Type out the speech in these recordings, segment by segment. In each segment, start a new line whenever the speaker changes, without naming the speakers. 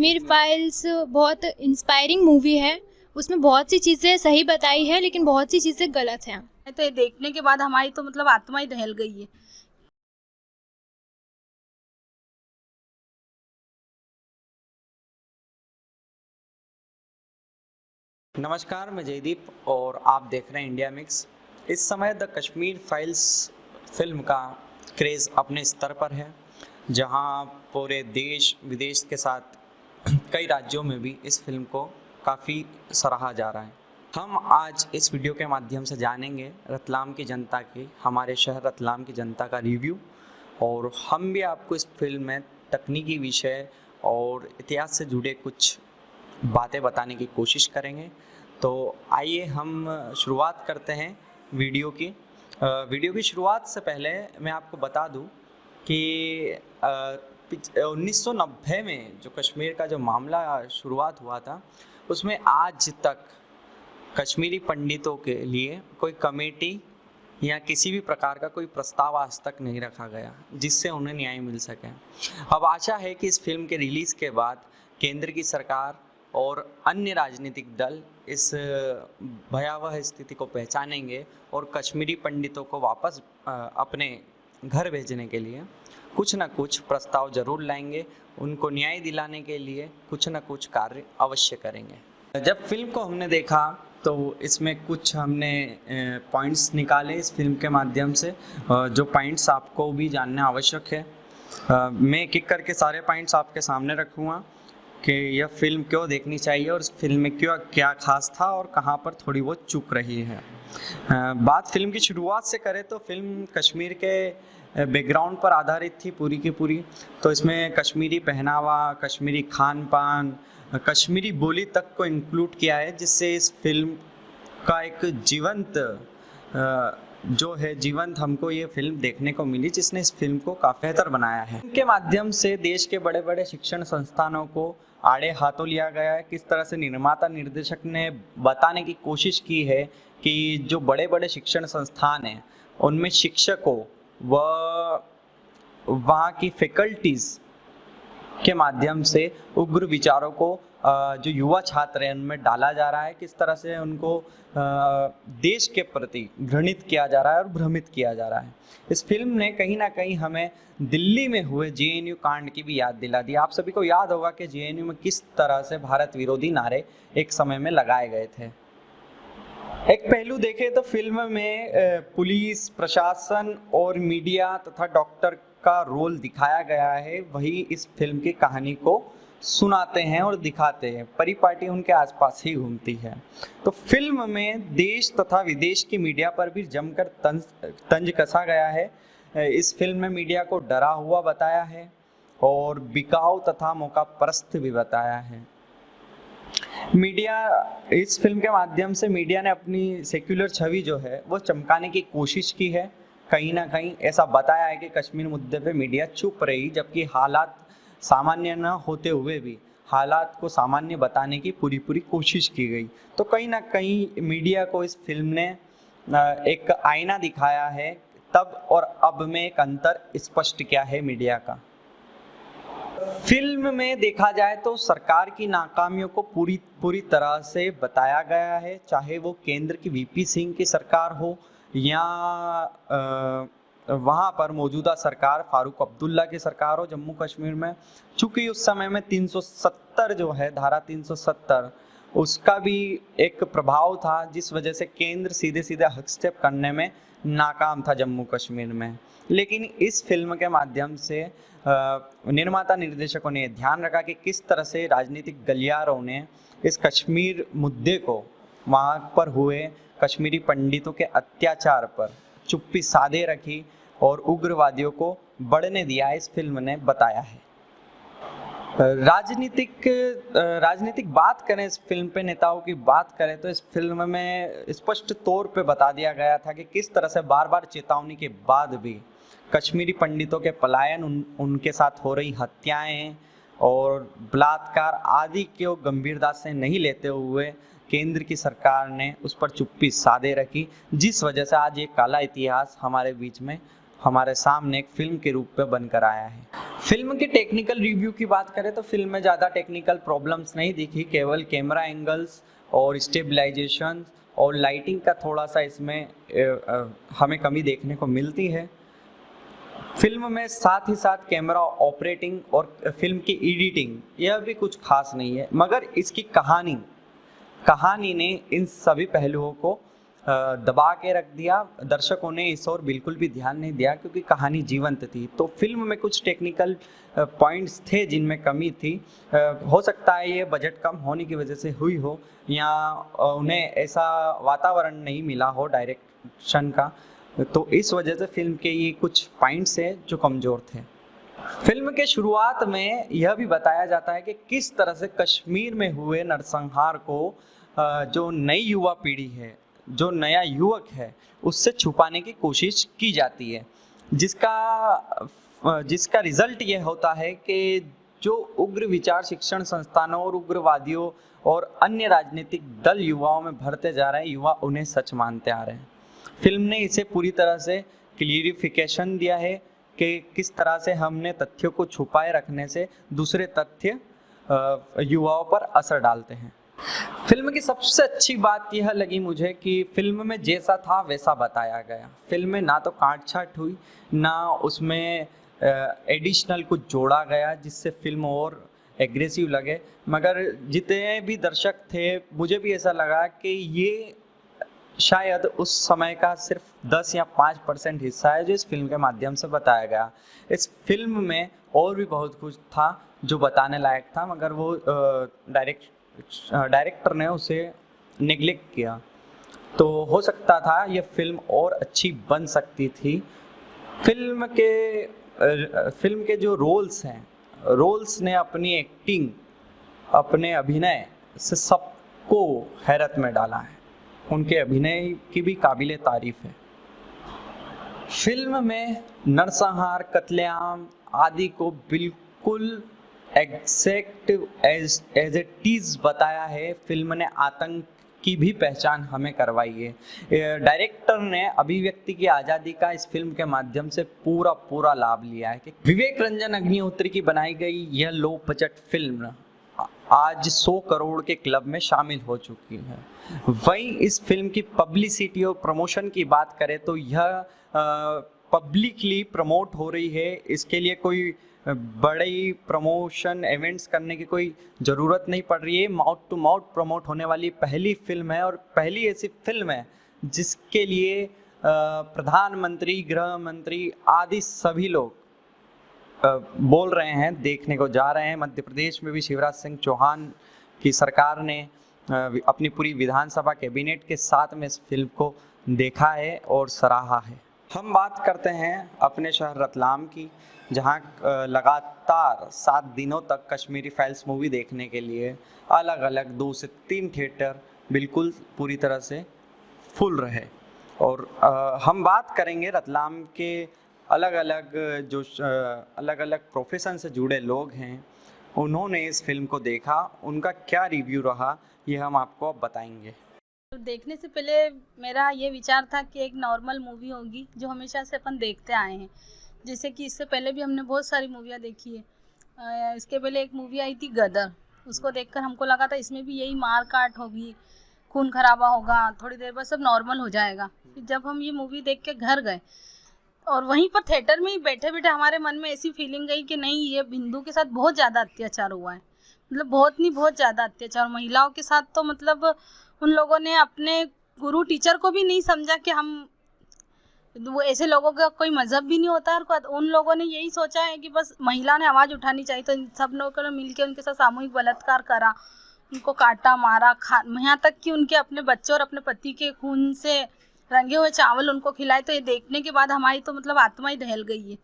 Kashmir files बहुत inspiring movie है। उसमें बहुत सी चीज़ें सही बताई है लेकिन बहुत सी चीज़ें गलत हैं।
तो ये देखने के बाद हमारी तो मतलब आत्मा ही दहल गई है।
नमस्कार, मैं जयदीप और आप देख रहे हैं इंडिया मिक्स। इस समय द कश्मीर फाइल्स फिल्म का क्रेज़ अपने स्तर पर है, जहां पूरे देश विदेश के साथ कई राज्यों में भी इस फिल्म को काफ़ी सराहा जा रहा है। हम आज इस वीडियो के माध्यम से जानेंगे रतलाम की जनता की, हमारे शहर रतलाम की जनता का रिव्यू, और हम भी आपको इस फिल्म में तकनीकी विषय और इतिहास से जुड़े कुछ बातें बताने की कोशिश करेंगे। तो आइए हम शुरुआत करते हैं वीडियो की। वीडियो की शुरुआत से पहले मैं आपको बता दूं कि 1990 में जो कश्मीर का जो मामला शुरुआत हुआ था, उसमें आज तक कश्मीरी पंडितों के लिए कोई कमेटी या किसी भी प्रकार का कोई प्रस्ताव आज तक नहीं रखा गया जिससे उन्हें न्याय मिल सके। अब आशा है कि इस फिल्म के रिलीज़ के बाद केंद्र की सरकार और अन्य राजनीतिक दल इस भयावह स्थिति को पहचानेंगे और कश्मीरी पंडितों को वापस अपने घर भेजने के लिए कुछ न कुछ प्रस्ताव जरूर लाएंगे। उनको न्याय दिलाने के लिए कुछ न कुछ कार्य अवश्य करेंगे। जब फिल्म को हमने देखा तो इसमें कुछ हमने पॉइंट्स निकाले इस फिल्म के माध्यम से, जो पॉइंट्स आपको भी जानना आवश्यक है। मैं एक एक करके सारे पॉइंट्स आपके सामने रखूँगा कि यह फिल्म क्यों देखनी चाहिए और इस फिल्म में क्यों क्या खास था और कहाँ पर थोड़ी बहुत चूक रही है। बात फिल्म की शुरुआत से करें तो फिल्म कश्मीर के बैकग्राउंड पर आधारित थी पूरी की पूरी। तो इसमें कश्मीरी पहनावा, कश्मीरी खान पान, कश्मीरी बोली तक को इंक्लूड किया है, जिससे इस फिल्म का एक जीवंत हमको ये फिल्म देखने को मिली, जिसने इस फिल्म को काफ़ी बेहतर बनाया है। इनके माध्यम से देश के बड़े बड़े शिक्षण संस्थानों को आड़े हाथों लिया गया है। किस तरह से निर्माता निर्देशक ने बताने की कोशिश की है कि जो बड़े बड़े शिक्षण संस्थान हैं उनमें शिक्षकों व वहाँ की फैकल्टीज़ के माध्यम से उग्र विचारों को जो युवा छात्र हैं उनमें डाला जा रहा है। किस तरह से उनको देश के प्रति घृणित किया जा रहा है और भ्रमित किया जा रहा है। इस फिल्म ने कहीं ना कहीं हमें दिल्ली में हुए जेएनयू कांड की भी याद दिला दी। आप सभी को याद होगा कि जेएनयू में किस तरह से भारत विरोधी नारे एक समय में लगाए गए थे। एक पहलू देखें तो फिल्म में पुलिस प्रशासन और मीडिया तथा डॉक्टर का रोल दिखाया गया है, वही इस फिल्म की कहानी को सुनाते हैं और दिखाते हैं। परिपाटी उनके आसपास ही घूमती है। तो फिल्म में देश तथा विदेश की मीडिया पर भी जमकर तंज कसा गया है। इस फिल्म में मीडिया को डरा हुआ बताया है और बिकाऊ तथा मौका परस्त भी बताया है। मीडिया इस फिल्म के माध्यम से मीडिया ने अपनी सेक्युलर छवि जो है वो चमकाने की कोशिश की है। कहीं ना कहीं ऐसा बताया है कि कश्मीर मुद्दे पे मीडिया चुप रही, जबकि हालात सामान्य न होते हुए भी हालात को सामान्य बताने की पूरी कोशिश की गई। तो कहीं ना कहीं मीडिया को इस फिल्म ने एक आईना दिखाया है। तब और अब में एक अंतर स्पष्ट किया है मीडिया का। फिल्म में देखा जाए तो सरकार की नाकामियों को पूरी तरह से बताया गया है, चाहे वो केंद्र की वीपी सिंह की सरकार हो या वहाँ पर मौजूदा सरकार फारूक अब्दुल्ला की सरकार हो जम्मू कश्मीर में। चूँकि उस समय में 370 जो है धारा 370 उसका भी एक प्रभाव था, जिस वजह से केंद्र सीधे हस्तक्षेप करने में नाकाम था जम्मू कश्मीर में। लेकिन इस फिल्म के माध्यम से निर्माता निर्देशकों ने ध्यान रखा कि किस तरह से राजनीतिक गलियारों ने इस कश्मीर मुद्दे को, वहाँ पर हुए कश्मीरी पंडितों के अत्याचार पर चुप्पी साधे रखी और उग्रवादियों को बढ़ने दिया, इस फिल्म ने बताया है। राजनीतिक बात करें, इस फिल्म पे नेताओं की बात करें तो इस फिल्म में स्पष्ट तौर पे बता दिया गया था कि किस तरह से बार बार चेतावनी के बाद भी कश्मीरी पंडितों के पलायन, उनके साथ हो रही हत्याएं और बलात्कार आदि को गंभीरता से नहीं लेते हुए केंद्र की सरकार ने उस पर चुप्पी साधे रखी, जिस वजह से आज ये काला इतिहास हमारे बीच में, हमारे सामने एक फिल्म के रूप में बनकर आया है। फिल्म के टेक्निकल रिव्यू की बात करें तो फिल्म में ज़्यादा टेक्निकल प्रॉब्लम्स नहीं दिखी, केवल कैमरा एंगल्स और स्टेबलाइजेशन और लाइटिंग का थोड़ा सा इसमें हमें कमी देखने को मिलती है। फिल्म में साथ ही साथ कैमरा ऑपरेटिंग और फिल्म की एडिटिंग यह भी कुछ खास नहीं है, मगर इसकी कहानी ने इन सभी पहलुओं को दबा के रख दिया। दर्शकों ने इस ओर बिल्कुल भी ध्यान नहीं दिया क्योंकि कहानी जीवंत थी। तो फिल्म में कुछ टेक्निकल पॉइंट्स थे जिनमें कमी थी। हो सकता है ये बजट कम होने की वजह से हुई हो या उन्हें ऐसा वातावरण नहीं मिला हो डायरेक्शन का, तो इस वजह से फिल्म के ये कुछ पॉइंट्स हैं जो कमज़ोर थे। फिल्म के शुरुआत में यह भी बताया जाता है कि किस तरह से कश्मीर में हुए नरसंहार को जो नई युवा पीढ़ी है, जो नया युवक है, उससे छुपाने की कोशिश की जाती है, जिसका रिजल्ट ये होता है कि जो उग्र विचार शिक्षण संस्थानों और उग्रवादियों और अन्य राजनीतिक दल युवाओं में भरते जा रहे हैं, युवा उन्हें सच मानते आ रहे हैं। फिल्म ने इसे पूरी तरह से क्लियरिफिकेशन दिया है कि किस तरह से हमने तथ्यों को छुपाए रखने से दूसरे तथ्य युवाओं पर असर डालते हैं। फिल्म की सबसे अच्छी बात यह लगी मुझे कि फिल्म में जैसा था वैसा बताया गया। फिल्म में ना तो काट छाट हुई, ना उसमें एडिशनल कुछ जोड़ा गया जिससे फिल्म और एग्रेसिव लगे, मगर जितने भी दर्शक थे मुझे भी ऐसा लगा कि ये शायद उस समय का सिर्फ 10 या 5% हिस्सा है जो इस फिल्म के माध्यम से बताया गया। इस फिल्म में और भी बहुत कुछ था जो बताने लायक था, मगर वो डायरेक्टर ने उसे नेग्लेक्ट किया। तो हो सकता था ये फिल्म और अच्छी बन सकती थी। फिल्म के जो रोल्स ने अपनी एक्टिंग, अपने अभिनय से सबको हैरत में डाला है। उनके अभिनय की भी काबिले तारीफ है। फिल्म में नरसंहार, कत्लेआम आदि को बिल्कुल एग्जैक्ट एज इट इज बताया है। फिल्म ने आतंक की भी पहचान हमें करवाई है। डायरेक्टर ने अभिव्यक्ति की आज़ादी का इस फिल्म के माध्यम से पूरा लाभ लिया है कि विवेक रंजन अग्निहोत्री की बनाई गई यह लो बजट फिल्म आज 100 करोड़ के क्लब में शामिल हो चुकी है। वहीं इस फिल्म की पब्लिसिटी और प्रमोशन की बात करें तो यह पब्लिकली प्रमोट हो रही है। इसके लिए कोई बड़े प्रमोशन इवेंट्स करने की कोई ज़रूरत नहीं पड़ रही है। माउथ टू माउथ प्रमोट होने वाली पहली फिल्म है और पहली ऐसी फिल्म है जिसके लिए प्रधानमंत्री, गृह मंत्री आदि सभी लोग बोल रहे हैं, देखने को जा रहे हैं। मध्य प्रदेश में भी शिवराज सिंह चौहान की सरकार ने अपनी पूरी विधानसभा कैबिनेट के साथ में इस फिल्म को देखा है और सराहा है। हम बात करते हैं अपने शहर रतलाम की, जहां लगातार 7 दिनों तक कश्मीरी फाइल्स मूवी देखने के लिए अलग अलग 2 से 3 थिएटर बिल्कुल पूरी तरह से फुल रहे। और हम बात करेंगे रतलाम के अलग अलग प्रोफेशन से जुड़े लोग हैं, उन्होंने इस फिल्म को देखा, उनका क्या रिव्यू रहा ये हम आपको अब बताएंगे।
देखने से पहले मेरा ये विचार था कि एक नॉर्मल मूवी होगी जो हमेशा से अपन देखते आए हैं। जैसे कि इससे पहले भी हमने बहुत सारी मूवियाँ देखी है। इसके पहले एक मूवी आई थी गदर, उसको देखकर हमको लगा था इसमें भी यही मार काट होगी, खून खराबा होगा, थोड़ी देर बाद सब नॉर्मल हो जाएगा। जब हम ये मूवी देख के घर गए और वहीं पर थिएटर में ही बैठे बैठे हमारे मन में ऐसी फीलिंग गई कि नहीं, ये हिंदू के साथ बहुत ज़्यादा अत्याचार हुआ है। मतलब बहुत ज़्यादा अत्याचार। महिलाओं के साथ तो मतलब उन लोगों ने अपने गुरु टीचर को भी नहीं समझा कि हम, वो ऐसे लोगों का कोई मज़हब भी नहीं होता है। और उन लोगों ने यही सोचा है कि बस महिला ने आवाज़ उठानी चाहिए, तो सब लोगों ने मिलकर उनके साथ सामूहिक बलात्कार करा, उनको काटा, मारा, यहाँ तक कि उनके अपने बच्चों और अपने पति के खून से रंगे हुए चावल उनको खिलाए। तो ये देखने के बाद हमारी तो मतलब आत्मा ही दहल गई है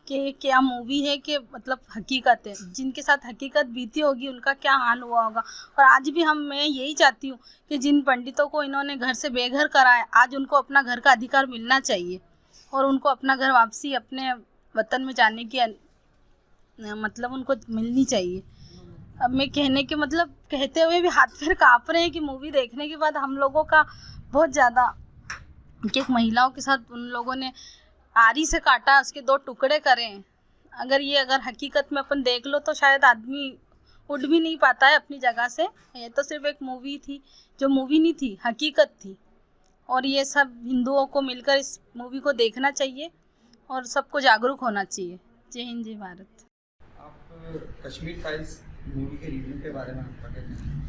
कि क्या मूवी है, कि मतलब हकीकत है। जिनके साथ हकीकत बीती होगी उनका क्या हाल हुआ होगा। और आज भी मैं यही चाहती हूँ कि जिन पंडितों को इन्होंने घर से बेघर कराया, आज उनको अपना घर का अधिकार मिलना चाहिए और उनको अपना घर वापसी अपने वतन में जाने की मतलब उनको मिलनी चाहिए। अब मैं कहते हुए भी हाथ पैर काँप रहे हैं कि मूवी देखने के बाद हम लोगों का बहुत ज़्यादा, कि एक महिलाओं के साथ उन लोगों ने आरी से काटा, उसके 2 टुकड़े करें, अगर हकीकत में अपन देख लो तो शायद आदमी उठ भी नहीं पाता है अपनी जगह से। ये तो सिर्फ एक मूवी थी, जो मूवी नहीं थी, हकीकत थी। और ये सब हिंदुओं को मिलकर इस मूवी को देखना चाहिए और सबको जागरूक होना चाहिए। जय हिंद, जय भारत।
आप कश्मीर फाइल्स मूवी के रिव्यू के बारे में आपका क्या कहना है?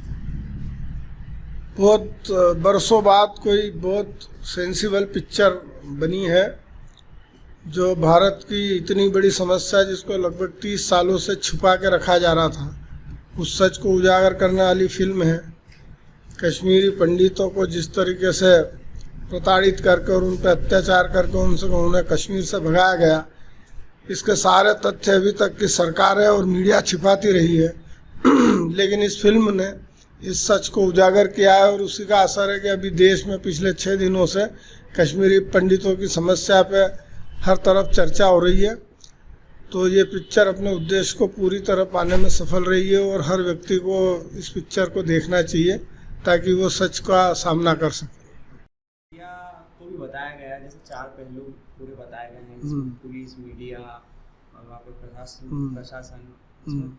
बहुत बरसों बाद कोई बहुत सेंसिबल पिक्चर बनी है, जो भारत की इतनी बड़ी समस्या जिसको लगभग 30 सालों से छुपा के रखा जा रहा था, उस सच को उजागर करने वाली फिल्म है। कश्मीरी पंडितों को जिस तरीके से प्रताड़ित करके और उन पर अत्याचार करके उन्हें कश्मीर से भगाया गया, इसके सारे तथ्य अभी तक की सरकारें और मीडिया छिपाती रही है। लेकिन इस फिल्म ने इस सच को उजागर किया है और उसी का असर है कि अभी देश में पिछले 6 दिनों से कश्मीरी पंडितों की समस्या पे हर तरफ चर्चा हो रही है। तो ये पिक्चर अपने उद्देश्य को पूरी तरह पाने में सफल रही है और हर व्यक्ति को इस पिक्चर को देखना चाहिए ताकि वो सच का सामना कर सके।
को भी बताया गया, जैसे 4 पहलू पूरे बताए गए हैं, पुलिस, मीडिया और वहाँ पर प्रशासन।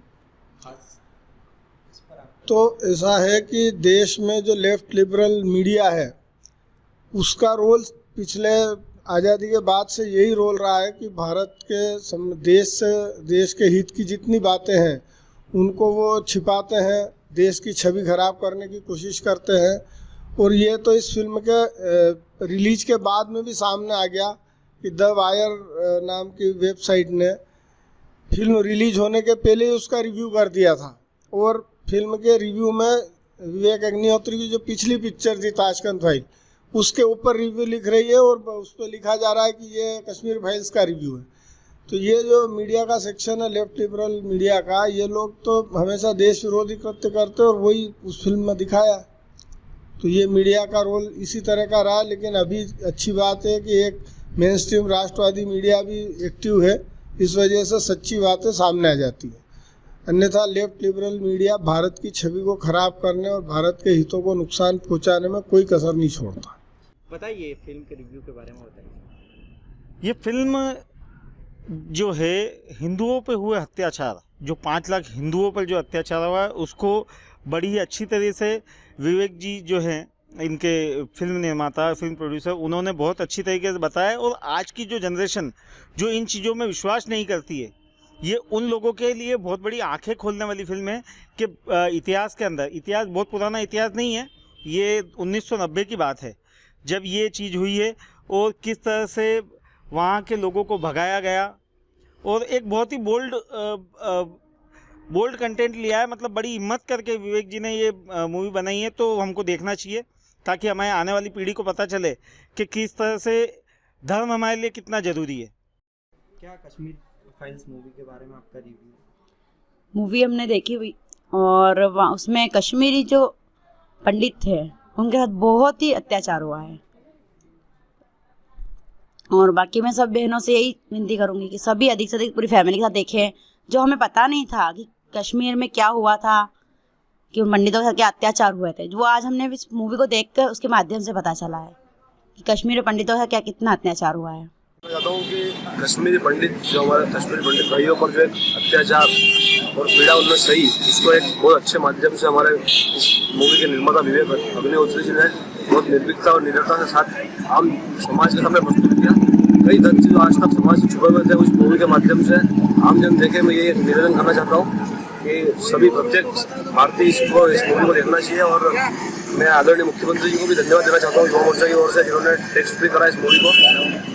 तो ऐसा है कि देश में जो लेफ्ट लिबरल मीडिया है, उसका रोल पिछले आज़ादी के बाद से यही रोल रहा है कि भारत के देश के हित की जितनी बातें हैं उनको वो छिपाते हैं, देश की छवि खराब करने की कोशिश करते हैं। और ये तो इस फिल्म के रिलीज के बाद में भी सामने आ गया कि द वायर नाम की वेबसाइट ने फिल्म रिलीज होने के पहले ही उसका रिव्यू कर दिया था। और फिल्म के रिव्यू में विवेक अग्निहोत्री की जो पिछली पिक्चर थी ताशकंद फाइल, उसके ऊपर रिव्यू लिख रही है और उस पर लिखा जा रहा है कि ये कश्मीर फाइल्स का रिव्यू है। तो ये जो मीडिया का सेक्शन है लेफ्ट लिबरल मीडिया का, ये लोग तो हमेशा देश विरोधी कृत्य करते और वही उस फिल्म में दिखाया। तो ये मीडिया का रोल इसी तरह का रहा। लेकिन अभी अच्छी बात है कि एक मेन स्ट्रीम राष्ट्रवादी मीडिया भी एक्टिव है, इस वजह से सच्ची बातें सामने आ जाती है। अन्यथा लेफ्ट लिबरल मीडिया भारत की छवि को खराब करने और भारत के हितों को नुकसान पहुंचाने में कोई कसर नहीं छोड़ता।
बताइए फिल्म के रिव्यू के बारे में बताइए।
ये फिल्म जो है हिंदुओं पे हुए अत्याचार, जो 5 लाख हिंदुओं पर जो अत्याचार हुआ है, उसको बड़ी ही अच्छी तरह से विवेक जी जो हैं इनके फिल्म निर्माता, फिल्म प्रोड्यूसर, उन्होंने बहुत अच्छी तरीके से बताया। और आज की जो जनरेशन जो इन चीज़ों में विश्वास नहीं करती है, ये उन लोगों के लिए बहुत बड़ी आंखें खोलने वाली फिल्म है कि इतिहास के अंदर, इतिहास बहुत पुराना इतिहास नहीं है, ये 1990 की बात है जब ये चीज़ हुई है और किस तरह से वहाँ के लोगों को भगाया गया। और एक बहुत ही बोल्ड कंटेंट लिया है, मतलब बड़ी हिम्मत करके विवेक जी ने ये मूवी बनाई है। तो हमको देखना चाहिए ताकि हमारे आने वाली पीढ़ी को पता चले कि किस तरह से धर्म हमारे लिए कितना ज़रूरी है।
क्या कश्मीर फाइल्स मूवी के बारे में आपका रिव्यू?
मूवी हमने देखी हुई और उसमें कश्मीरी जो पंडित थे उनके साथ बहुत ही अत्याचार हुआ है। और बाकी मैं सब बहनों से यही विनती करूँगी कि सभी अधिक से अधिक पूरी फैमिली के साथ देखें। जो हमें पता नहीं था कि कश्मीर में क्या हुआ था, कि उन पंडितों के साथ क्या अत्याचार हुए थे, वो आज हमने इस मूवी को देखकर उसके माध्यम से पता चला है कि कश्मीर में पंडितों का क्या कितना अत्याचार हुआ है।
मैं चाहता हूँ कि कश्मीरी पंडित जो हमारे कश्मीरी पंडित भाइयों पर जो एक अत्याचार और पीड़ा उनमें सही, इसको एक बहुत अच्छे माध्यम से हमारे इस मूवी के निर्माता विवेक अग्निहोत्री जी ने बहुत निर्भीकता और निडरता के साथ आम समाज के सामने प्रस्तुत किया। कई तथ्य जो आज तक समाज से छुपे हुए थे उस मूवी के माध्यम से आम जन देखे। मैं ये निवेदन करना चाहता हूँ कि सभी प्रत्येक भारतीय इस मूवी को देखना चाहिए। और मैं आदरणीय मुख्यमंत्री जी को भी धन्यवाद देना चाहता हूँ युवा मोर्चा की ओर से, जिन्होंने टेक्स्ट फ्री करा इस मूवी को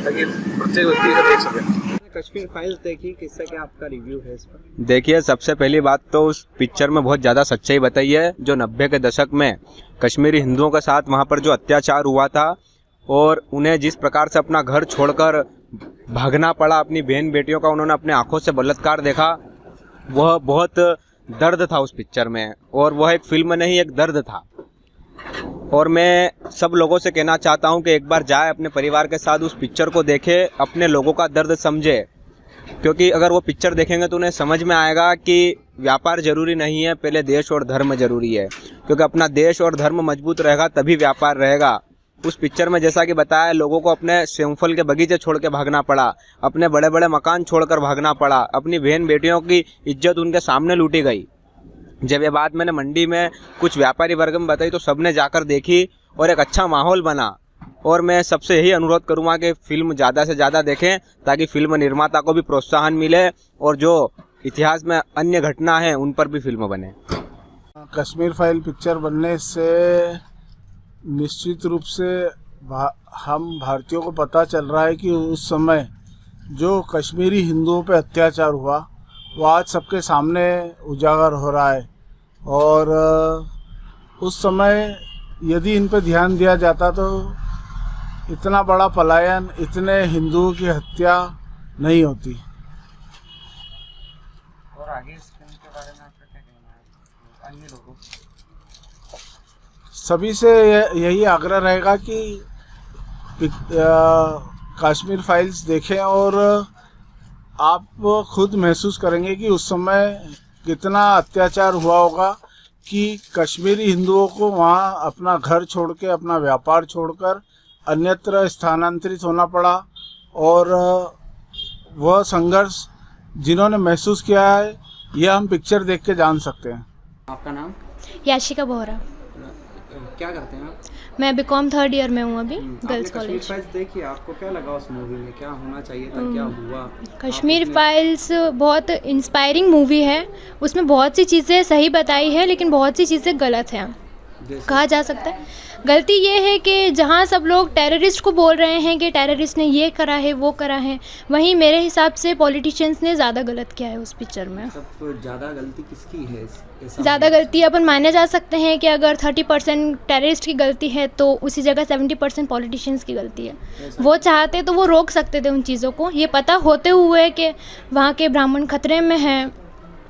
ताकि प्रत्येक व्यक्ति इसे देख सके।
कश्मीर फाइल्स देखी, किससे क्या आपका रिव्यू है इस पर?
देखिए, सबसे पहली बात तो उस पिक्चर में बहुत ज़्यादा सच्चाई बताई है। जो 90 के दशक में कश्मीरी हिंदुओं के साथ वहाँ पर जो अत्याचार हुआ था और उन्हें जिस प्रकार से अपना घर छोड़कर भागना पड़ा, अपनी बहन बेटियों का उन्होंने अपने आंखों से बलात्कार देखा, वह बहुत दर्द था उस पिक्चर में। और वह एक फिल्म नहीं, एक दर्द था। और मैं सब लोगों से कहना चाहता हूं कि एक बार जाए अपने परिवार के साथ उस पिक्चर को देखे, अपने लोगों का दर्द समझे। क्योंकि अगर वो पिक्चर देखेंगे तो उन्हें समझ में आएगा कि व्यापार ज़रूरी नहीं है, पहले देश और धर्म ज़रूरी है। क्योंकि अपना देश और धर्म मजबूत रहेगा तभी व्यापार रहेगा। उस पिक्चर में जैसा कि बताया, लोगों को अपने सेमफल के बगीचे छोड़ के भागना पड़ा, अपने बड़े बड़े मकान छोड़कर भागना पड़ा, अपनी बहन बेटियों की इज्जत उनके सामने लूटी गई। जब ये बात मैंने मंडी में कुछ व्यापारी वर्ग में बताई तो सबने जाकर देखी और एक अच्छा माहौल बना। और मैं सबसे यही अनुरोध करूँगा कि फिल्म ज़्यादा से ज़्यादा देखें ताकि फिल्म निर्माता को भी प्रोत्साहन मिले और जो इतिहास में अन्य घटना है उन पर भी फिल्म बने।
कश्मीर फाइल पिक्चर बनने से निश्चित रूप से हम भारतीयों को पता चल रहा है कि उस समय जो कश्मीरी हिंदुओं पे अत्याचार हुआ वो आज सबके सामने उजागर हो रहा है। और उस समय यदि इन पे ध्यान दिया जाता तो इतना बड़ा पलायन, इतने हिंदुओं की हत्या नहीं होती।
और आगे इस फिल्म के बारे में आपका क्या कहना है अन्य लोगों?
सभी से यही आग्रह रहेगा कि कश्मीर फाइल्स देखें और आप खुद महसूस करेंगे कि उस समय कितना अत्याचार हुआ होगा कि कश्मीरी हिंदुओं को वहाँ अपना घर छोड़ के, अपना व्यापार छोड़कर अन्यत्र स्थानांतरित होना पड़ा। और वह संघर्ष जिन्होंने महसूस किया है यह हम पिक्चर देख के जान सकते हैं।
आपका नाम?
याशिका बोहरा।
क्या करते हैं आप?
मैं बीकॉम 3rd ईयर में हूँ अभी, गर्ल्स
कश्मीर
कॉलेज।
फाइल्स देखिए, आपको क्या लगा उस मूवी में? क्या होना चाहिए था, क्या हुआ?
कश्मीर फाइल्स बहुत इंस्पायरिंग मूवी है। उसमें बहुत सी चीज़ें सही बताई है लेकिन बहुत सी चीज़ें गलत हैं, कहा जा सकता है। गलती ये है कि जहाँ सब लोग टेररिस्ट को बोल रहे हैं कि टेररिस्ट ने ये करा है वो करा है, वहीं मेरे हिसाब से पॉलिटिशियंस ने ज़्यादा गलत किया है उस पिक्चर में।
सब ज़्यादा गलती किसकी है?
ज़्यादा गलती अपन माने जा सकते हैं कि अगर 30% टेररिस्ट की गलती है तो उसी जगह 70% पॉलिटिशियंस की गलती है। वो चाहते तो वो रोक सकते थे उन चीज़ों को, ये पता होते हुए कि वहाँ के ब्राह्मण खतरे में हैं,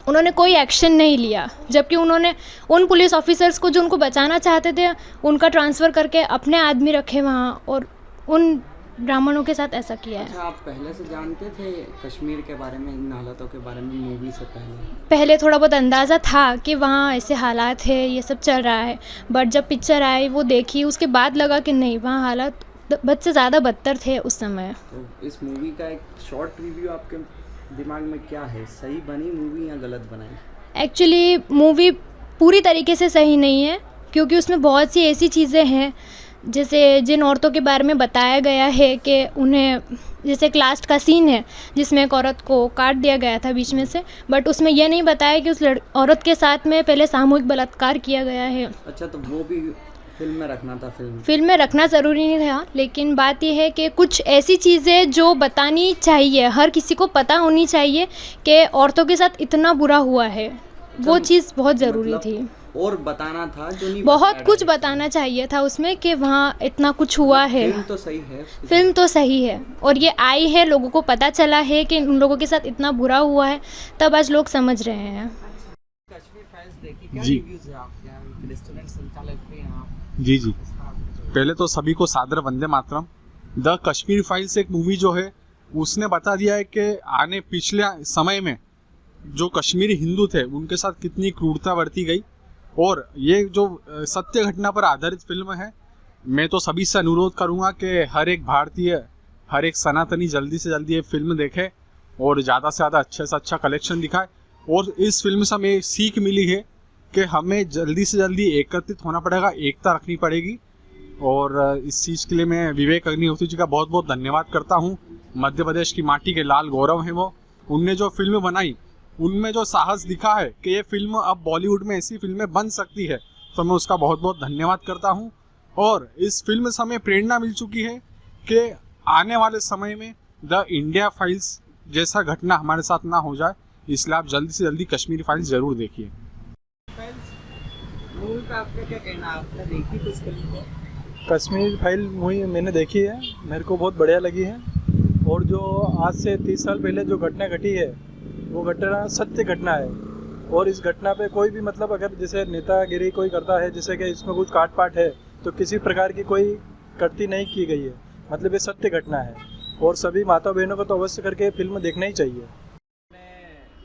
उन्होंने कोई एक्शन नहीं लिया। जबकि उन्होंने उन पुलिस ऑफिसर्स को जो उनको बचाना चाहते थे उनका ट्रांसफ़र करके अपने आदमी रखे वहाँ और उन ब्राह्मणों के साथ ऐसा किया है।
अच्छा, आप पहले से जानते थे कश्मीर के बारे में, इन हालातों के बारे में मूवी से पहले?
पहले थोड़ा बहुत अंदाज़ा था कि वहाँ ऐसे हालात है, ये सब चल रहा है, बट जब पिक्चर आई वो देखी उसके बाद लगा कि नहीं, वहाँ हालात बद से ज़्यादा बदतर थे उस समय।
तो इस मूवी का एक शॉर्ट रिव्यू आपके दिमाग में क्या है? सही बनी मूवी या गलत बनाई?
एक्चुअली मूवी पूरी तरीके से सही नहीं है क्योंकि उसमें बहुत सी ऐसी चीज़ें हैं, जैसे जिन औरतों के बारे में बताया गया है कि उन्हें, जैसे एक लास्ट का सीन है जिसमें एक औरत को काट दिया गया था बीच में से, बट उसमें यह नहीं बताया कि उस औरत के साथ में पहले सामूहिक बलात्कार किया गया है।
अच्छा, तो वो भी फिल्म में रखना था?
फिल्म में रखना ज़रूरी नहीं था, लेकिन बात यह है कि कुछ ऐसी चीज़ें जो बतानी चाहिए, हर किसी को पता होनी चाहिए कि औरतों के साथ इतना बुरा हुआ है, वो चीज़ बहुत ज़रूरी थी।
और बताना था जो नहीं,
बहुत कुछ बताना चाहिए था उसमें कि वहाँ इतना कुछ हुआ है।
फिल्म तो सही है,
फिल्म तो सही है और ये आई है, लोगों को पता चला है कि उन लोगों के साथ इतना बुरा हुआ है, तब आज लोग समझ रहे हैं।
कश्मीर फाइल्स देखी, क्या
जी।
रिव्यूज है आपके? रेस्टोरेंट संचालक भी हैं आप।
जी जी, पहले तो सभी को सादर वंदे मातरम। द कश्मीर फाइल्स एक मूवी जो है उसने बता दिया है कि आने पिछले समय में जो कश्मीरी हिंदू थे उनके साथ कितनी क्रूरता बरती गई, और ये जो सत्य घटना पर आधारित फिल्म है। मैं तो सभी से अनुरोध करूँगा कि हर एक भारतीय, हर एक सनातनी जल्दी से जल्दी ये फिल्म देखे और ज़्यादा से ज़्यादा अच्छे से अच्छा कलेक्शन दिखाए। और इस फिल्म से हमें सीख मिली है कि हमें जल्दी से जल्दी एकत्रित होना पड़ेगा, एकता रखनी पड़ेगी। और इस चीज़ के लिए मैं विवेक अग्निहोत्री जी का बहुत बहुत धन्यवाद करता हूँ। मध्य प्रदेश की माटी के लाल गौरव हैं वो, उनने जो फिल्म बनाई उनमें जो साहस दिखा है कि ये फिल्म अब बॉलीवुड में ऐसी फिल्में बन सकती है, तो मैं उसका बहुत बहुत धन्यवाद करता हूँ। और इस फिल्म से हमें प्रेरणा मिल चुकी है कि आने वाले समय में द इंडिया फाइल्स जैसा घटना हमारे साथ ना हो जाए, इसलिए आप जल्दी से जल्दी कश्मीरी फाइल्स ज़रूर देखिए।
मूवी पे आपका क्या कहना? आपने देखी तो इसके लिए?
कश्मीर फाइल मूवी मैंने देखी है, मेरे को बहुत बढ़िया लगी है। और जो आज से 30 साल पहले जो घटना घटी है वो घटना सत्य घटना है। और इस घटना पे कोई भी मतलब अगर जैसे नेतागिरी कोई करता है, जैसे कि इसमें कुछ काट पाट है, तो किसी प्रकार की कोई कटती नहीं की गई है। मतलब ये सत्य घटना है और सभी माता बहनों को तो अवश्य करके फिल्म देखना ही चाहिए।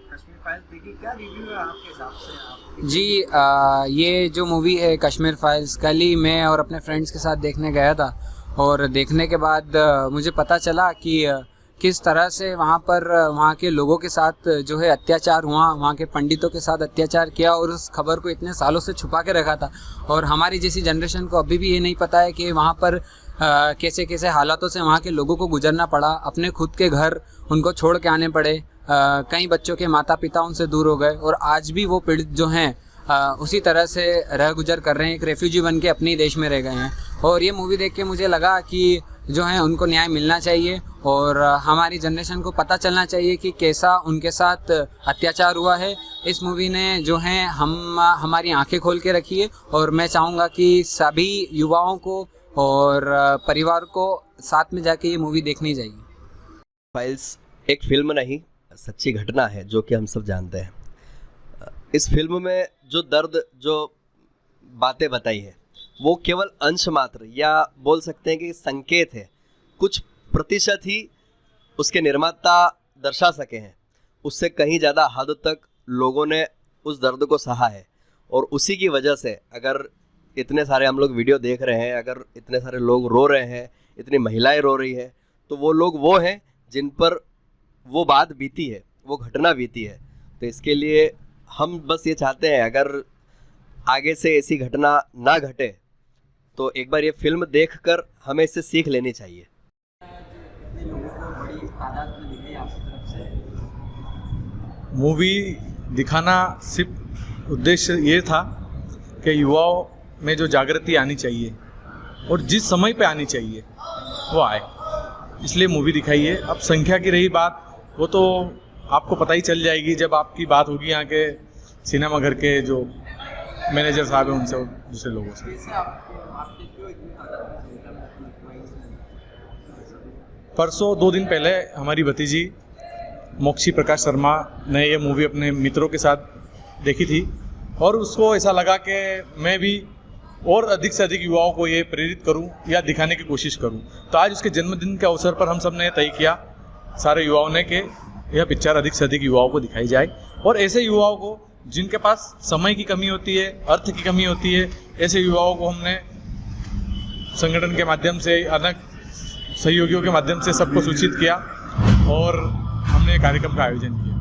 कश्मीर फाइल्स देखी, क्या रिव्यू है आपके हिसाब से? आप
जी ये जो मूवी है कश्मीर फाइल्स, कल ही मैं और अपने फ्रेंड्स के साथ देखने गया था और देखने के बाद मुझे पता चला कि किस तरह से वहाँ पर वहाँ के लोगों के साथ जो है अत्याचार हुआ, वहाँ के पंडितों के साथ अत्याचार किया और उस खबर को इतने सालों से छुपा के रखा था। और हमारी जैसी जनरेशन को अभी भी ये नहीं पता है कि वहाँ पर कैसे कैसे हालातों से वहाँ के लोगों को गुजरना पड़ा, अपने खुद के घर उनको छोड़ के आने पड़े, कई बच्चों के माता पिता उनसे दूर हो गए और आज भी वो पीड़ित जो हैं उसी तरह से रह गुजर कर रहे हैं, एक रेफ्यूजी बन के अपने देश में रह गए हैं। और ये मूवी देख के मुझे लगा कि जो है उनको न्याय मिलना चाहिए और हमारी जनरेशन को पता चलना चाहिए कि कैसा उनके साथ अत्याचार हुआ है। इस मूवी ने जो है हमारी आंखें खोल के रखी है और मैं चाहूँगा कि सभी युवाओं को और परिवार को साथ में जाके ये मूवी देखनी चाहिए।
फाइल्स एक फिल्म नहीं, सच्ची घटना है जो कि हम सब जानते हैं। इस फिल्म में जो दर्द, जो बातें बताई है वो केवल अंश मात्र या बोल सकते हैं कि संकेत है, कुछ प्रतिशत ही उसके निर्माता दर्शा सके हैं। उससे कहीं ज़्यादा हद तक लोगों ने उस दर्द को सहा है और उसी की वजह से अगर इतने सारे हम लोग वीडियो देख रहे हैं, अगर इतने सारे लोग रो रहे हैं, इतनी महिलाएं रो रही है, तो वो लोग वो हैं जिन पर वो बात बीती है, वो घटना बीती है। तो इसके लिए हम बस ये चाहते हैं अगर आगे से ऐसी घटना ना घटे तो एक बार ये फिल्म देखकर हमें इससे सीख लेनी चाहिए।
मूवी दिखाना सिर्फ उद्देश्य ये था कि युवाओं में जो जागृति आनी चाहिए और जिस समय पे आनी चाहिए वो आए, इसलिए मूवी दिखाई है। अब संख्या की रही बात, वो तो आपको पता ही चल जाएगी जब आपकी बात होगी यहाँ के सिनेमा घर के जो मैनेजर साहब हैं उनसे और दूसरे लोगों से। परसों 2 दिन पहले हमारी भतीजी मोक्षी प्रकाश शर्मा ने ये मूवी अपने मित्रों के साथ देखी थी और उसको ऐसा लगा कि मैं भी और अधिक से अधिक युवाओं को ये प्रेरित करूं या दिखाने की कोशिश करूं। तो आज उसके जन्मदिन के अवसर पर हम सब ने तय किया, सारे युवाओं ने, कि यह पिक्चर अधिक से अधिक युवाओं को दिखाई जाए और ऐसे युवाओं को जिनके पास समय की कमी होती है, अर्थ की कमी होती है, ऐसे युवाओं को हमने संगठन के माध्यम से, अनेक सहयोगियों के माध्यम से सबको सूचित किया और हमने कार्यक्रम का आयोजन किया।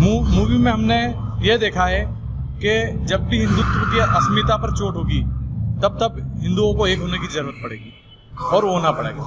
मूवी में हमने ये देखा है कि जब भी हिंदुत्व की अस्मिता पर चोट होगी तब हिंदुओं को एक होने की जरूरत पड़ेगी और वो होना पड़ेगा।